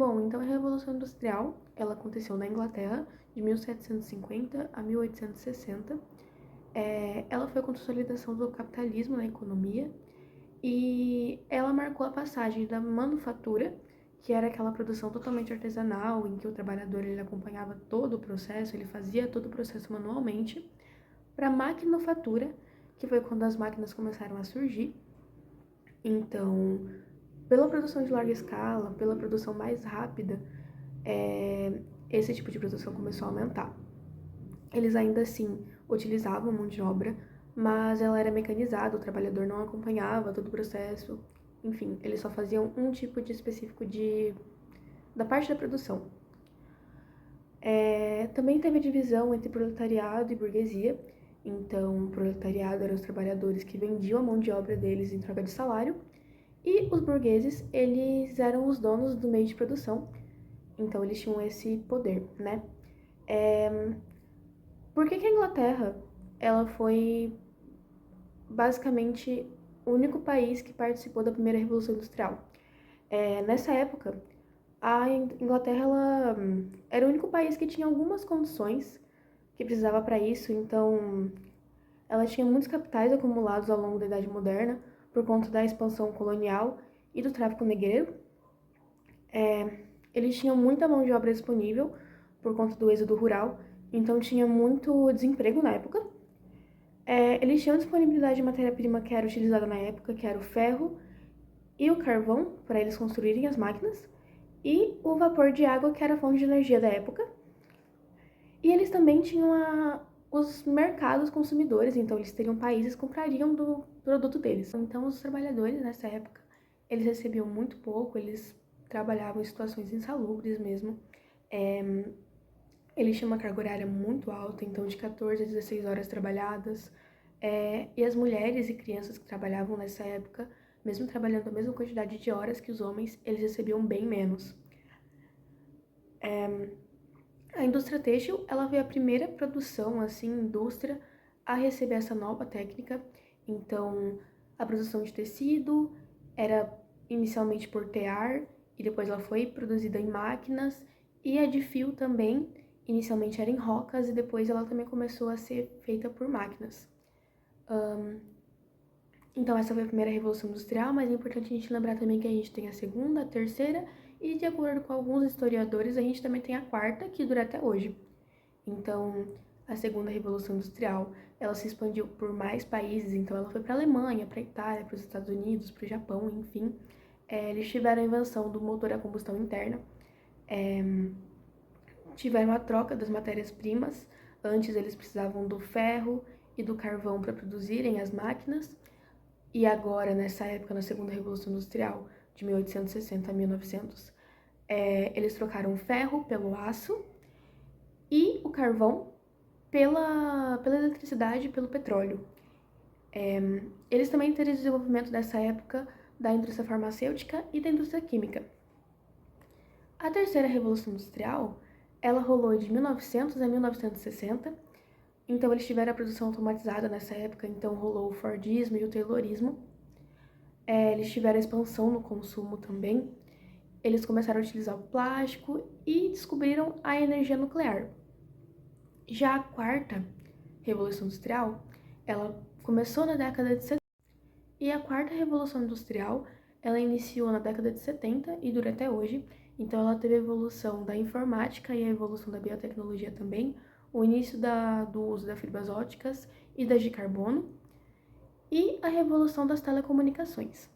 Bom, então a Revolução Industrial, ela aconteceu na Inglaterra de 1750 a 1860. Ela foi a consolidação do capitalismo na economia e ela marcou a passagem da manufatura, que era aquela produção totalmente artesanal, em que o trabalhador ele acompanhava todo o processo, ele fazia todo o processo manualmente, para a maquinofatura, que foi quando as máquinas começaram a surgir. Então, pela produção de larga escala, pela produção mais rápida, esse tipo de produção começou a aumentar. Eles ainda assim utilizavam mão de obra, mas ela era mecanizada, o trabalhador não acompanhava todo o processo. Enfim, eles só faziam um tipo de específico da parte da produção. Também teve a divisão entre proletariado e burguesia. Então, o proletariado eram os trabalhadores que vendiam a mão de obra deles em troca de salário, e os burgueses, eles eram os donos do meio de produção, então eles tinham esse poder, né? Por que a Inglaterra, ela foi basicamente o único país que participou da primeira Revolução Industrial? Nessa época, a Inglaterra ela, era o único país que tinha algumas condições que precisava para isso, então ela tinha muitos capitais acumulados ao longo da Idade Moderna por conta da expansão colonial e do tráfico negreiro. Eles tinham muita mão de obra disponível por conta do êxodo rural, então tinha muito desemprego na época. Eles tinham disponibilidade de matéria-prima que era utilizada na época, que era o ferro e o carvão, para eles construírem as máquinas, e o vapor de água, que era a fonte de energia da época. E eles também tinham os mercados consumidores, então eles teriam países que comprariam do produto deles. Então os trabalhadores nessa época, eles recebiam muito pouco, eles trabalhavam em situações insalubres mesmo. Eles tinham uma carga horária muito alta, então de 14 a 16 horas trabalhadas. E as mulheres e crianças que trabalhavam nessa época, mesmo trabalhando a mesma quantidade de horas que os homens, eles recebiam bem menos. A indústria têxtil, ela foi a primeira produção, assim, indústria a receber essa nova técnica. Então, a produção de tecido era inicialmente por tear e depois ela foi produzida em máquinas, e a de fio também, inicialmente era em rocas e depois ela também começou a ser feita por máquinas. Então essa foi a primeira Revolução Industrial, mas é importante a gente lembrar também que a gente tem a segunda, a terceira, e de acordo com alguns historiadores, a gente também tem a quarta, que dura até hoje. Então, a segunda Revolução Industrial, ela se expandiu por mais países, então ela foi para a Alemanha, para a Itália, para os Estados Unidos, para o Japão, enfim. Eles tiveram a invenção do motor a combustão interna, tiveram a troca das matérias-primas. Antes eles precisavam do ferro e do carvão para produzirem as máquinas, e agora, nessa época, na segunda Revolução Industrial, de 1860 a 1900, eles trocaram o ferro pelo aço e o carvão pela eletricidade e pelo petróleo. Eles também tiveram desenvolvimento nessa época da indústria farmacêutica e da indústria química. A terceira Revolução Industrial, ela rolou de 1900 a 1960, então eles tiveram a produção automatizada nessa época, então rolou o Fordismo e o Taylorismo. Eles tiveram a expansão no consumo também. Eles começaram a utilizar o plástico e descobriram a energia nuclear. Já a quarta Revolução Industrial, ela começou na década de 70. E a quarta Revolução Industrial, ela iniciou na década de 70 e dura até hoje. Então ela teve a evolução da informática e a evolução da biotecnologia também, o início do uso das fibras ópticas e das de carbono, e a revolução das telecomunicações.